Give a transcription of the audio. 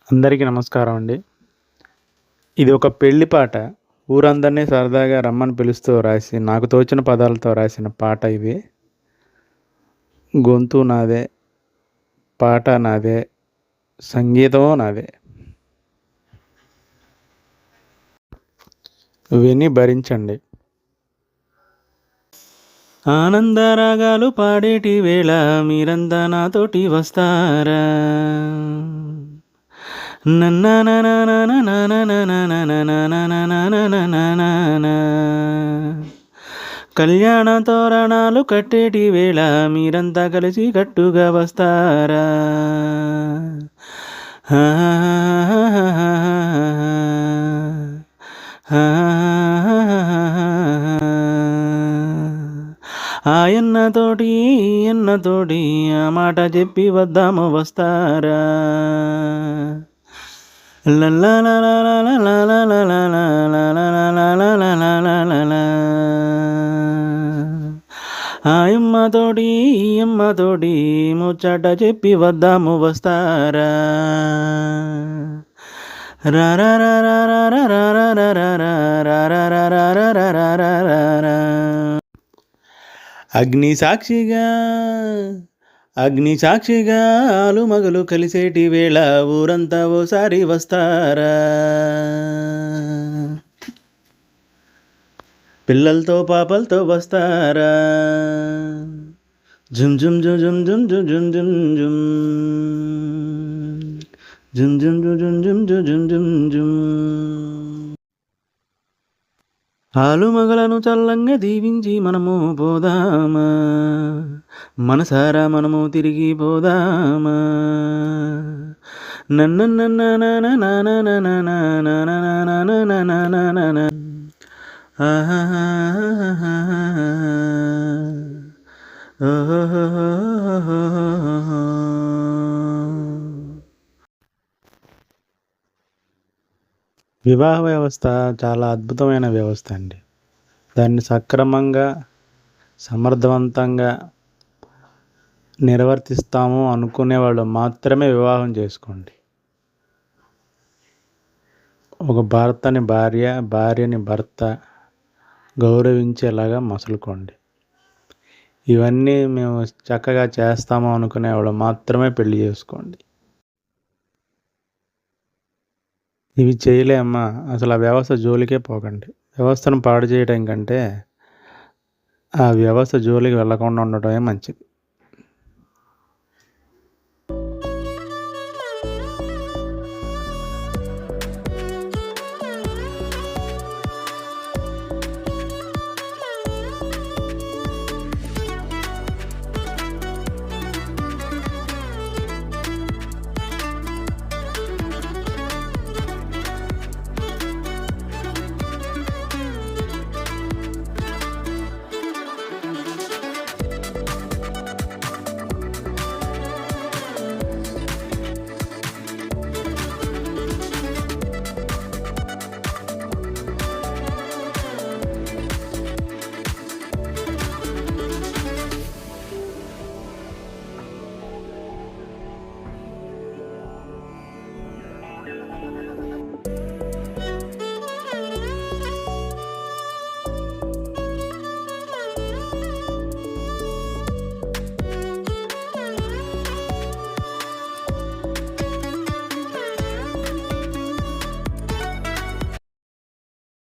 అందరికీ నమస్కారం అండి. ఇది ఒక పెళ్లి పాట. ఊరందరినీ సరదాగా రమ్మని పిలుస్తూ రాసి, నాకు తోచిన పదాలతో రాసిన పాట ఇది. గొంతు నాదే, పాట నాదే, సంగీతము నాదే. విని భరించండి. ఆనందరాగాలు పాడేటి వేళ మీరంతా నాతోటి వస్తారా? కళ్యాణ తోరణాలు కట్టేటి వేళ మీరంతా కలిసి కట్టుగా వస్తారా? ఆయన్నతోటి ఎన్నతోటి ఆ మాట చెప్పి వద్దాము వస్తారా? ఆయమ్మతోటి ఈ అమ్మతోటి ముచ్చట చెప్పి వద్దాము వస్తారా? అగ్ని సాక్షిగా అగ్ని సాక్షిగా ఆలు మగలు కలిసేటి వేళ ఊరంతా ఓసారి వస్తారా? పిల్లలతో పాపలతో వస్తారా? జుమ్ జుమ్ జుమ్ జుమ్ జుమ్ జుమ్ జుమ్ జుమ్ జుమ్ జుమ్ జుమ్ జుమ్ జుమ్ జుమ్ జుమ్ జుమ్ జుమ్. ఆలుమగలను చల్లంగా దీవించి మనము పోదామా, మనసారా మనము తిరిగి పోదామా. నన్న నన్న నాన నాన నాన నాన వివాహ వ్యవస్థ చాలా అద్భుతమైన వ్యవస్థ అండి. దాన్ని సక్రమంగా సమర్థవంతంగా నిర్వర్తిస్తాము అనుకునేవాళ్ళు మాత్రమే వివాహం చేసుకోండి. ఒక భర్తని భార్య, భార్యని భర్త గౌరవించేలాగా మసులుకోండి. ఇవన్నీ మేము చక్కగా చేస్తాము అనుకునేవాళ్ళు మాత్రమే పెళ్లి చేసుకోండి. ఇవి చేయలేమ్మా, అసలు ఆ వ్యవస్థ జోలికే పోకండి. వ్యవస్థను పాడు చేయడం కంటే ఆ వ్యవస్థ జోలికి వెళ్ళకుండా ఉండటమే మంచిది.